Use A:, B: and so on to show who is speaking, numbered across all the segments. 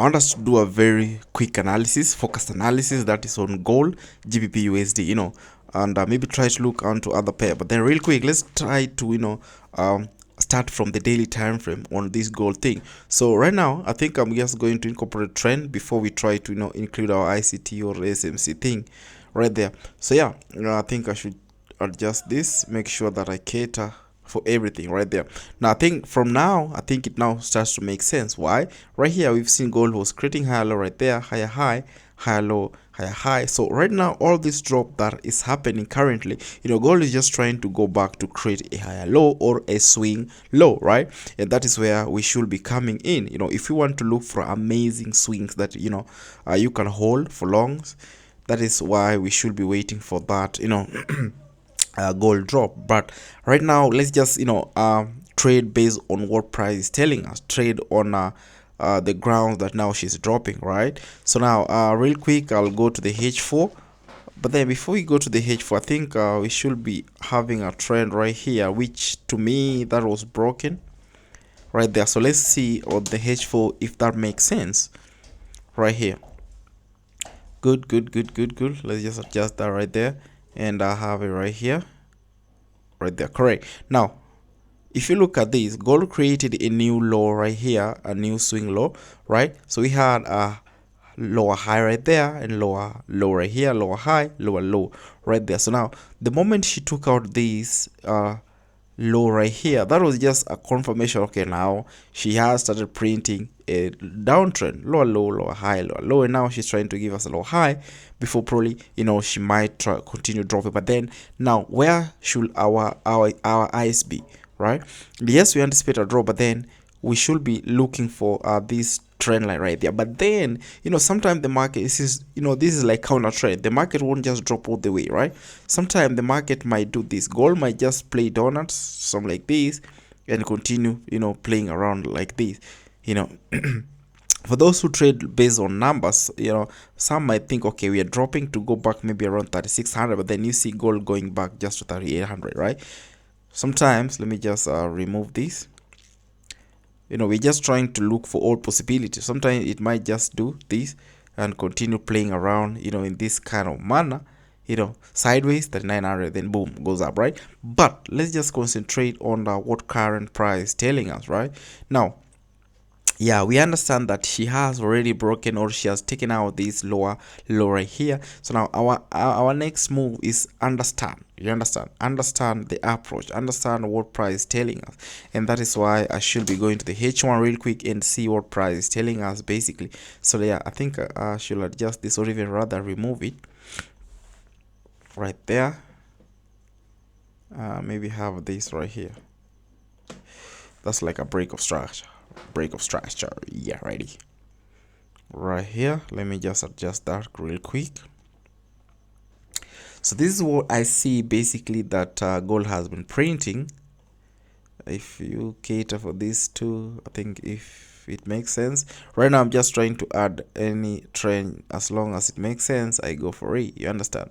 A: I want us to do a very quick analysis, focused analysis, that is on gold, GBPUSD, and maybe try to look onto other pair. But then real quick, let's try to start from the daily time frame on this gold thing. So right now I think I'm just going to incorporate trend before we try to include our ICT or SMC thing right there. So yeah, I think I should adjust this, make sure that I cater for everything right there. Now I think from now, I think it now starts to make sense. Why? Right here we've seen gold was creating higher low right there, higher high, higher low, higher high. So right now all this drop that is happening currently, gold is just trying to go back to create a higher low or a swing low, right? And that is where we should be coming in. If you want to look for amazing swings that you can hold for longs, that is why we should be waiting for that gold drop. But right now let's just trade based on what price is telling us, trade on the ground that now she's dropping, right? So now real quick I'll go to the H4. But then before we go to the H4, I think we should be having a trend right here, which to me that was broken right there. So let's see on the H4 if that makes sense right here. Good. Let's just adjust that right there, and I have it right here, right there. Correct. Now if you look at this, gold created a new low right here, a new swing low, right? So we had a lower high right there and lower low right here, lower high, lower low right there. So now the moment she took out this low right here, that was just a confirmation. Okay, now she has started printing a downtrend, lower low, lower high, lower low, and now she's trying to give us a low high before probably she might try continue dropping. But then now where should our eyes be, right? Yes, we anticipate a drop, but then we should be looking for this trend line right there. But then sometimes the market is this is like counter trend. The market won't just drop all the way, right? Sometimes the market might do this. Gold might just play donuts, something like this, and continue playing around like this. For those who trade based on numbers, some might think, okay, we are dropping to go back maybe around 3600, but then you see gold going back just to 3800, right? Sometimes let me just remove this. We're just trying to look for all possibilities. Sometimes it might just do this and continue playing around in this kind of manner, sideways 3900, then boom, goes up, right? But let's just concentrate on what current price is telling us right now. Yeah, we understand that she has already broken, or she has taken out this lower low right here. So now our next move is understand the approach, understand what price is telling us, and that is why I should be going to the H1 real quick and see what price is telling us basically. So yeah, I think I should adjust this, or even rather remove it right there. Maybe have this right here. That's like a break of structure, yeah, ready right here. Let me just adjust that real quick. So this is what I see basically, that gold has been printing. If you cater for this too, I think if it makes sense right now, I'm just trying to add any trend. As long as it makes sense, I go for it, you understand?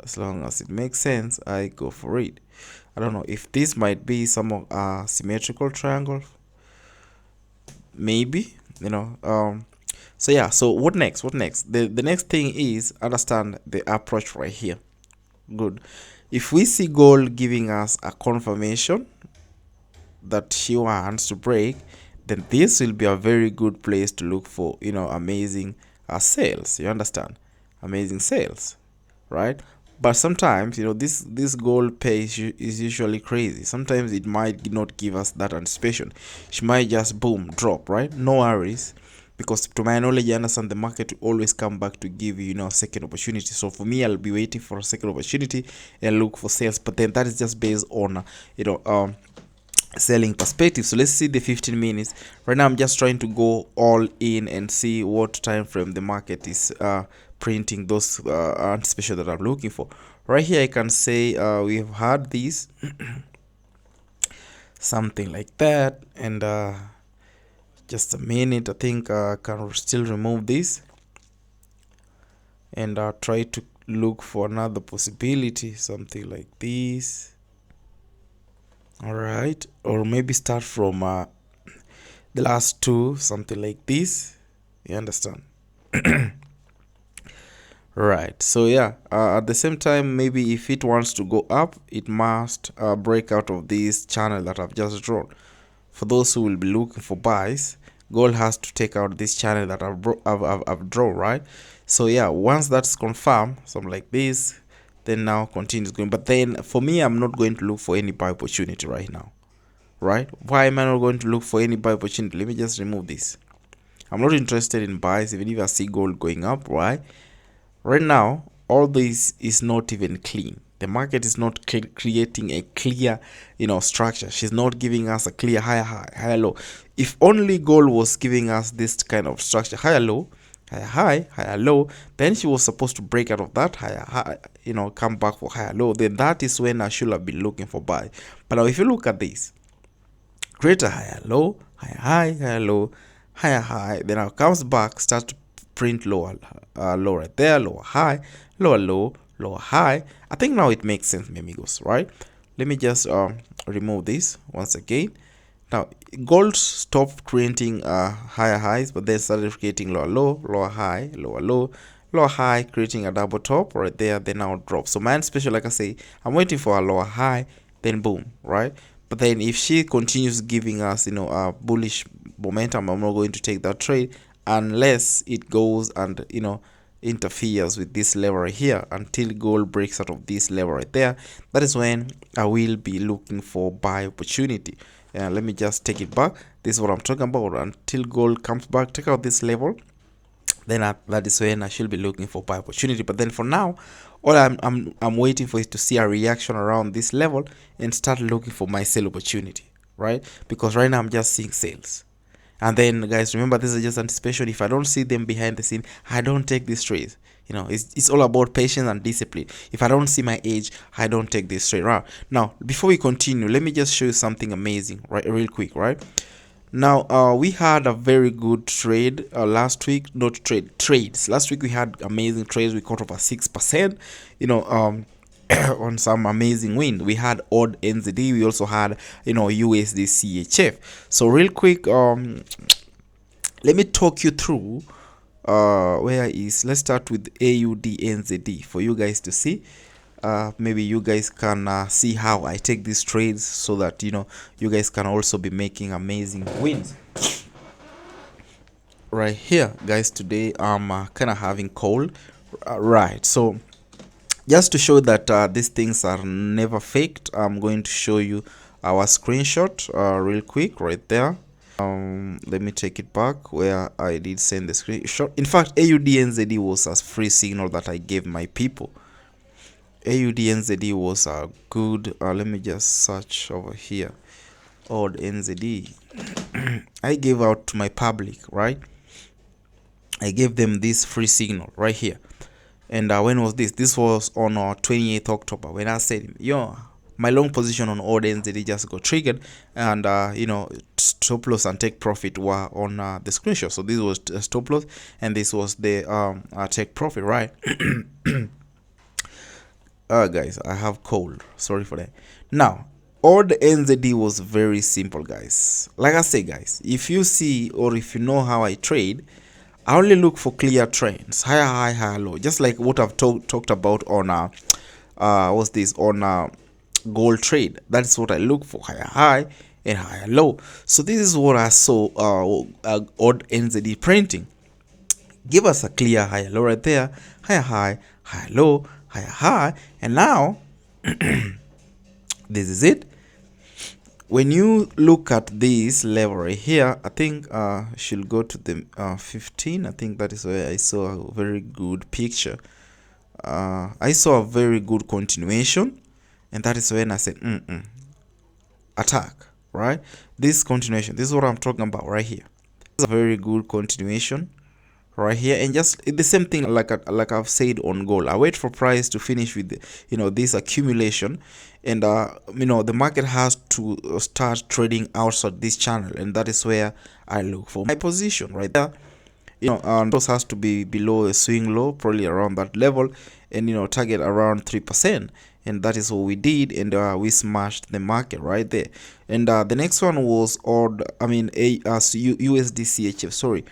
A: As long as it makes sense, I go for it. I don't know if this might be some symmetrical triangle, maybe, so yeah, so what next? The next thing is understand the approach right here. Good. If we see gold giving us a confirmation that she wants to break, then this will be a very good place to look for amazing sales, you understand? Amazing sales, right? But sometimes this gold pace is usually crazy. Sometimes it might not give us that anticipation. She might just boom drop, right? No worries, because to my knowledge, I understand the market will always come back to give you a second opportunity. So for me, I'll be waiting for a second opportunity and look for sales. But then that is just based on selling perspective. So let's see the 15 minutes. Right now I'm just trying to go all in and see what time frame the market is printing those anticipation that I'm looking for. Right here I can say we've had these something like that, and just a minute. I think I can still remove this and try to look for another possibility, something like this. All right, or maybe start from the last two, something like this. You understand? Right. So yeah, at the same time, maybe if it wants to go up, it must break out of this channel that I've just drawn. For those who will be looking for buys, gold has to take out this channel that I've drawn, right? So yeah, once that's confirmed, something like this, then now continues going. But then for me, I'm not going to look for any buy opportunity right now, right? Why am I not going to look for any buy opportunity? Let me just remove this. I'm not interested in buys even if I see gold going up, right? Right now, all this is not even clean. The market is not creating a clear, structure. She's not giving us a clear higher high, higher low. If only gold was giving us this kind of structure, higher low, higher high, higher low, then she was supposed to break out of that higher high, come back for higher low. Then that is when I should have been looking for buy. But now if you look at this, greater higher low, higher high, higher low, higher high, then now comes back, starts to print lower low right there, lower high, lower low, lower high. I think now it makes sense, my amigos, right? Let me just remove this once again. Now gold stopped creating higher highs, but then started creating lower low, lower high, lower low, lower high, creating a double top right there. Then now drop. So mine special, like I say, I'm waiting for a lower high, then boom, right? But then if she continues giving us a bullish momentum, I'm not going to take that trade unless it goes and interferes with this level right here until gold breaks out of this level right there. That is when I will be looking for buy opportunity. Let me just take it back. This is what I'm talking about. Until gold comes back, take out this level, then that is when I should be looking for buy opportunity. But then for now, all I'm waiting for is to see a reaction around this level and start looking for my sell opportunity, right? Because right now I'm just seeing sales. And then guys, remember, this is just anticipation. If I don't see them behind the scene, I don't take these trades. It's all about patience and discipline. If I don't see my age, I don't take this trade. Right now, before we continue, let me just show you something amazing, right, real quick, right? Now we had a very good trade last week. Not trades last week. We had amazing trades. We caught over 6%, on some amazing win. We had odd NZD. We also had USD CHF. So real quick, let me talk you through let's start with AUD NZD for you guys to see. Maybe you guys can see how I take these trades, so that you guys can also be making amazing wins. Right here, guys, today I'm kind of having cold, right? So just to show that these things are never faked, I'm going to show you our screenshot real quick right there. Let me take it back where I did send the screenshot. In fact, AUD NZD was a free signal that I gave my people. AUD NZD was a good, let me just search over here, odd NZD. I gave out to my public, right? I gave them this free signal right here. And when was this? This was on 28th October, when I said, my long position on odd NZD just got triggered, and stop loss and take profit were on the screenshot. So this was stop loss and this was the take profit, right? Guys, I have cold, sorry for that. Now odd NZD was very simple, guys. Like I say, guys, if you see or if you know how I trade, I only look for clear trends, higher high, higher low, just like what I've talked about on what's this, on gold trade. That's what I look for, higher high and higher low. So this is what I saw odd NZD printing. Give us a clear higher low right there, higher high, higher low, higher high, and now this is it. When you look at this level right here, I think she'll go to the 15. I think that is where I saw a very good picture. I saw a very good continuation, and that is when I said attack, right? This continuation, this is what I'm talking about right here. This is a very good continuation right here, and just the same thing like I've said on gold. I wait for price to finish with this accumulation, and the market has to start trading outside this channel, and that is where I look for my position right there. Those has to be below a swing low, probably around that level, and target around 3%, and that is what we did, and we smashed the market right there. And the next one was USD CHF, sorry,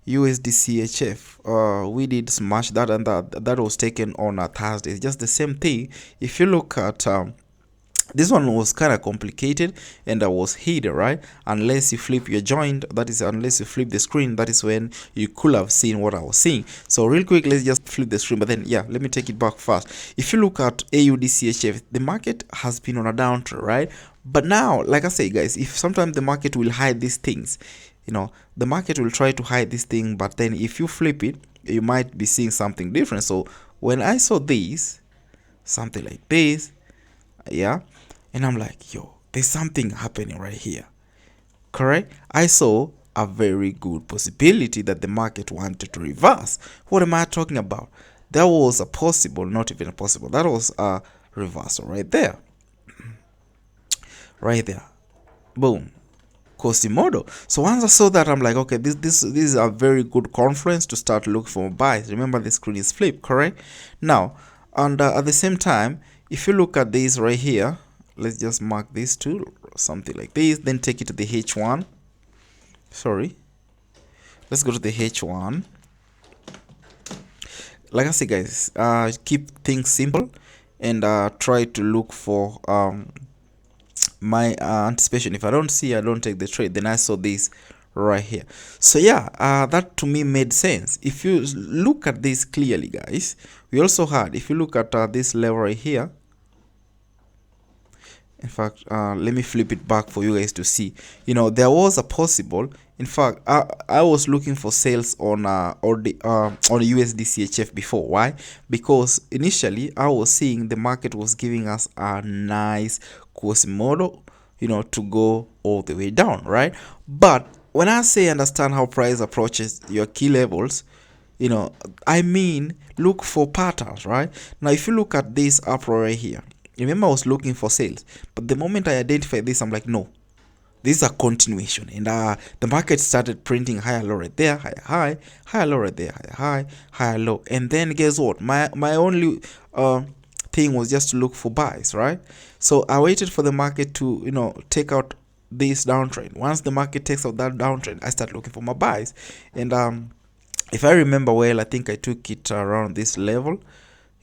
A: USD CHF, we did smash that, and that was taken on a Thursday. It's just the same thing. If you look at this one was kind of complicated and I was hidden, right? Unless you flip your joint, that is, unless you flip the screen, that is when you could have seen what I was seeing. So real quick, let's just flip the screen, but then yeah, let me take it back first. If you look at AUD CHF, the market has been on a downtrend, right? But now, like I say, guys, if sometimes the market will hide these things, the market will try to hide this thing, but then if you flip it, you might be seeing something different. So when I saw this, something like this, yeah, and I'm like, yo, there's something happening right here, correct? I saw a very good possibility that the market wanted to reverse. What am I talking about? That was a possible, not even a possible, that was a reversal right there, right there, boom, Quasimodo. So once I saw that, I'm like, okay, this is a very good conference to start looking for buys. Remember, the screen is flipped, correct? Now, and at the same time, if you look at this right here, let's just mark this too, something like this, then take it to the H1. Sorry, let's go to the H1. Like I say, guys, keep things simple and try to look for my anticipation. If I don't see, I don't take the trade. Then I saw this right here. So yeah, that to me made sense. If you look at this clearly, guys, we also had, if you look at this level right here, in fact, let me flip it back for you guys to see. There was a possible. In fact, I was looking for sales on USD CHF before. Why? Because initially I was seeing the market was giving us a nice Quasimodo, to go all the way down, right? But when I say understand how price approaches your key levels, I mean look for patterns, right? Now, if you look at this uproar right here, remember I was looking for sales, but the moment I identify this, I'm like, no, this is a continuation, and the market started printing higher low right there, higher high, higher low right there, higher high, higher low, and then guess what? My only thing was just to look for buys, right? So I waited for the market to take out this downtrend. Once the market takes out that downtrend, I start looking for my buys, and if I remember well, I think I took it around this level.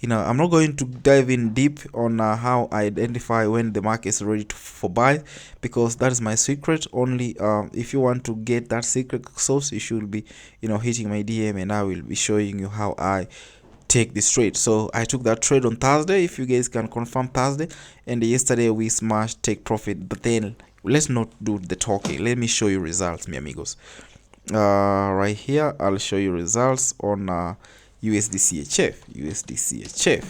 A: I'm not going to dive in deep on how I identify when the market is ready for buy, because that is my secret. Only if you want to get that secret sauce, you should be hitting my DM, and I will be showing you how I take this trade. So I took that trade on Thursday, if you guys can confirm Thursday, and yesterday we smashed take profit. But then let's not do the talking, let me show you results, mi amigos. Right here I'll show you results on USD CHF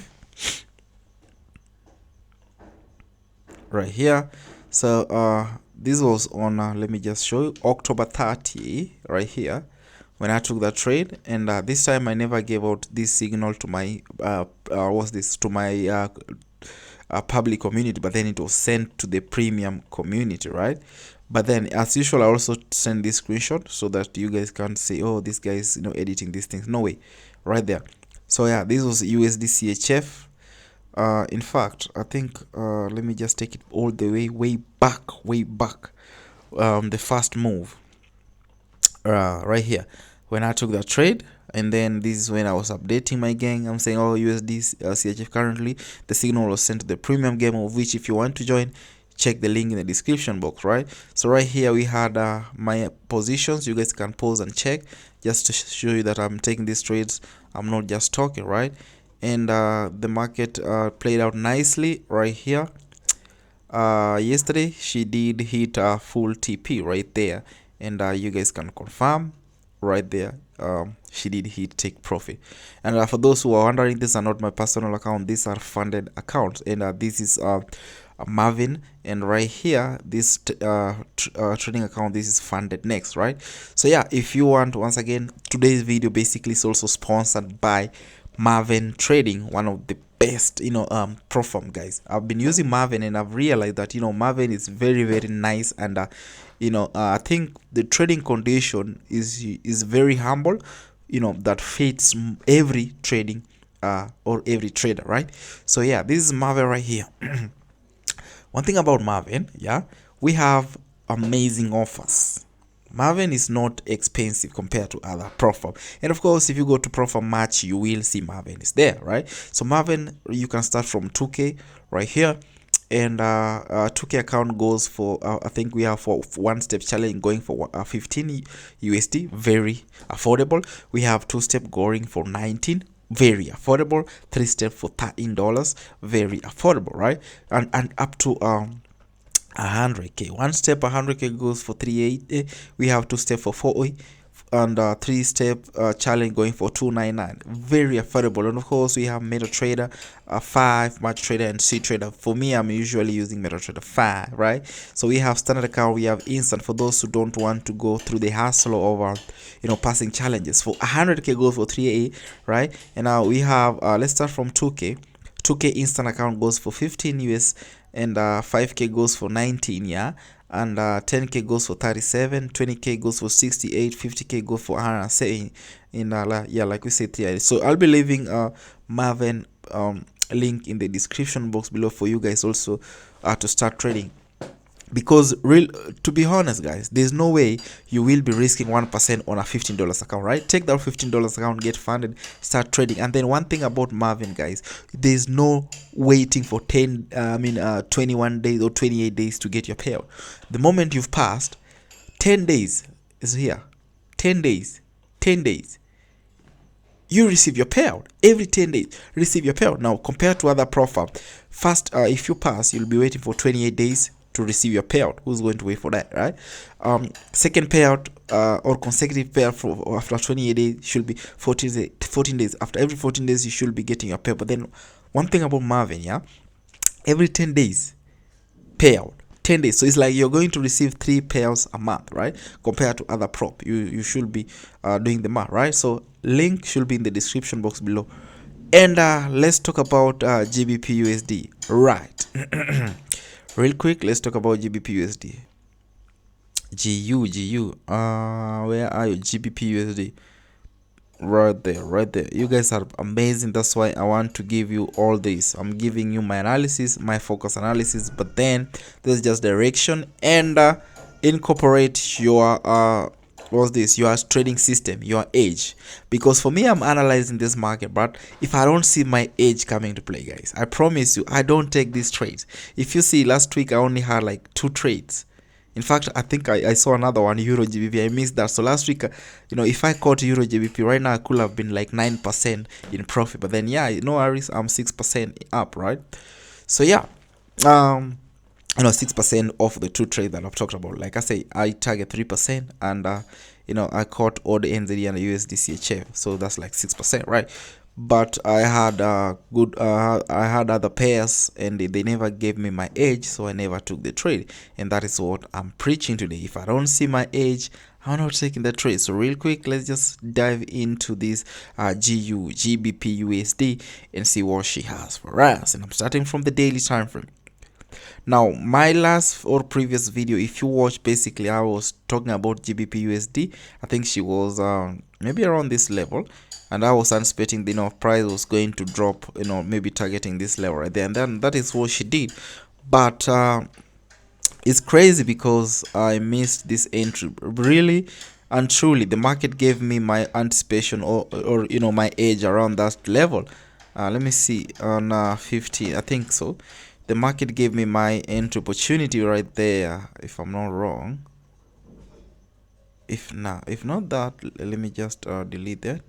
A: right here. So this was on let me just show you, October 30 right here, when I took that trade, and this time I never gave out this signal to my public community, but then it was sent to the premium community, right? But then as usual, I also send this screenshot so that you guys can't say, oh, this guy is editing these things. No way, right there. So yeah, this was USD CHF. In fact, I think let me just take it all the way back, the first move right here when I took that trade. And then this is when I was updating my gang. I'm saying, oh, USD CHF currently, the signal was sent to the premium game, of which if you want to join, check the link in the description box, right? So right here we had my positions. You guys can pause and check, just to show you that I'm taking these trades, I'm not just talking, right? And the market played out nicely right here. Yesterday she did hit a full TP right there, and you guys can confirm right there, she did hit take profit. And for those who are wondering, these are not my personal account, these are funded accounts, and this is Marvin, and right here this trading account, this is funded next, right? So yeah, if you want, once again, today's video basically is also sponsored by Marvin Trading, one of the best pro firm, guys. I've been using Marvin, and I've realized that Marvin is very, very nice, and I think the trading condition is very humble, that fits every trading or every trader, right? So yeah, this is Marvin right here. One thing about Marvin, yeah, we have amazing offers. Maven is not expensive compared to other profile, and of course if you go to profile match you will see Maven is there, right? So Maven, you can start from 2k right here, and 2k account goes for I think we have for one step challenge going for 15 USD, very affordable. We have two step going for 19, very affordable. Three step for $13, very affordable, right? And up to 100k. One step 100k goes for 380. We have two step for 40, and three step challenge going for 299, very affordable. And of course we have MetaTrader 5, Match Trader, and C Trader. For me, I'm usually using MetaTrader 5, right? So we have standard account, we have instant for those who don't want to go through the hassle of passing challenges. For 100k goes for 380, right? And now we have let's start from 2k instant account goes for 15 US, and 5k goes for 19, yeah, and 10k goes for 37, 20k goes for 68, 50k goes for 107 in yeah, like we said here. So I'll be leaving Maven link in the description box below for you guys also to start trading, because to be honest guys, there's no way you will be risking 1% on a $15 account, right? Take that $15 account, get funded, start trading. And then one thing about Maven guys, there's no waiting for 21 days or 28 days to get your payout. The moment you've passed 10 days is here, 10 days you receive your payout. Every 10 days receive your payout. Now compared to other profile, first if you pass, you'll be waiting for 28 days to receive your payout. Who's going to wait for that, right? Second payout or consecutive payout for after 28 days should be 14 days. After every 14 days you should be getting your payout. But then one thing about Maven, yeah, every 10 days payout, 10 days. So it's like you're going to receive 3 payouts a month, right? Compared to other prop, you should be doing the math, right? So link should be in the description box below. And let's talk about GBPUSD, right? Real quick, let's talk about GBPUSD. GU, where are you? GBPUSD, right there. You guys are amazing. That's why I want to give you all this. I'm giving you my analysis, my focus analysis, but then there's just direction, and incorporate your what's this, your trading system, your age. Because for me, I'm analyzing this market, but if I don't see my age coming to play, guys, I promise you I don't take these trades. If you see, last week I only had like 2 trades. In fact, I think I saw another one, Euro GBP. I missed that. So last week, if I caught Euro GBP right now, I could have been like 9% in profit. But then, yeah, no worries, I'm 6% up, right? So yeah, 6% off the 2 trades that I've talked about. Like I say, I target 3%, and I caught all the NZD and the USD CHF, so that's like 6%, right? But I had I had other pairs, and they never gave me my edge, so I never took the trade. And that is what I'm preaching today. If I don't see my edge, I'm not taking the trade. So real quick, let's just dive into this GBPUSD and see what she has for us. And I'm starting from the daily time frame. Now, my last or previous video, if you watch, basically I was talking about GBPUSD. I think she was maybe around this level, and I was anticipating the price was going to drop, maybe targeting this level right there, and then that is what she did. But it's crazy because I missed this entry. Really and truly, the market gave me my anticipation or my edge around that level. Let me see, on 50, I think so. The market gave me my entry opportunity right there, if I'm not wrong. If not that, let me just delete that.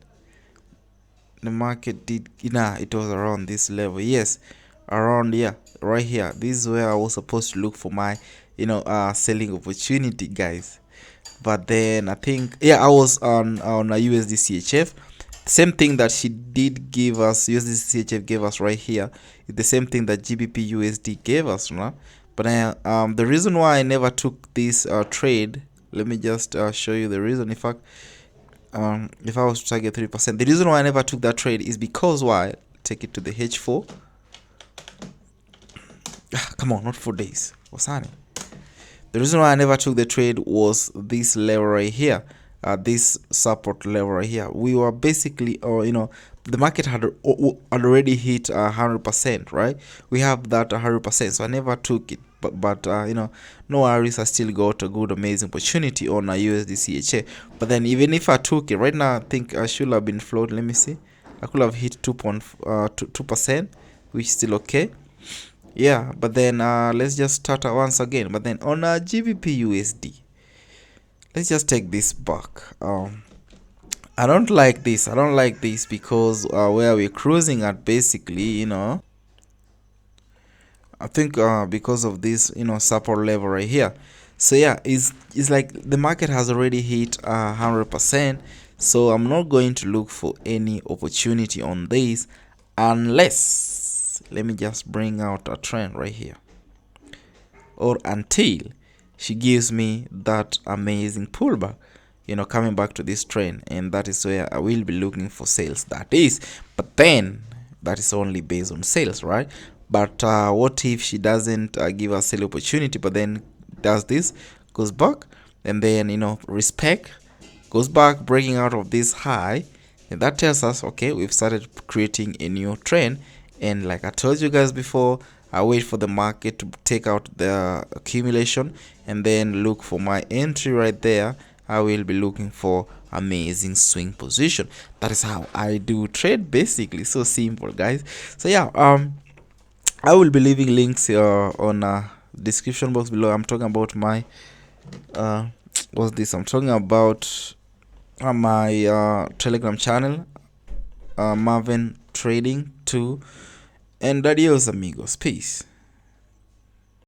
A: The market did, it was around this level. Yes, around here, right here. This is where I was supposed to look for my selling opportunity, guys. But then I think, yeah, I was on a USD CHF. Same thing that she did give us, USD CHF gave us right here, is the same thing that GBP USD gave us, right? But the reason why I never took this trade, let me just show you the reason. In fact, if I was to target 3%, the reason why I never took that trade is because why? Take it to the H4. Come on, not 4 days. What's happening? The reason why I never took the trade was this level right here. This support level right here. We were basically, the market had already hit 100%, right? We have that 100%, so I never took it. but you know, no worries, I still got a good amazing opportunity on a USD CHA. But then even if I took it right now, I think I should have been floated. Let me see, I could have hit 2%, which is still okay. Yeah, but then let's just start once again. But then on a GBPUSD, let's just take this back. I don't like this. I don't like this because where we're cruising at, basically, you know, I think because of this, you know, support level right here. So yeah, it's like the market has already hit 100%. So I'm not going to look for any opportunity on this unless, let me just bring out a trend right here, or until she gives me that amazing pullback, you know, coming back to this trend, and that is where I will be looking for sales. That is, but then that is only based on sales, right? But what if she doesn't give a sale opportunity, but then does this, goes back, and then, you know, respect, goes back, breaking out of this high, and that tells us, okay, we've started creating a new trend. And like I told you guys before, I wait for the market to take out the accumulation and then look for my entry right there. I will be looking for amazing swing position. That is how I do trade, basically. So simple, guys. So yeah, I will be leaving links on description box below. I'm talking about my what's this? I'm talking about my Telegram channel, Marvin Trading 2, and adios amigos, peace.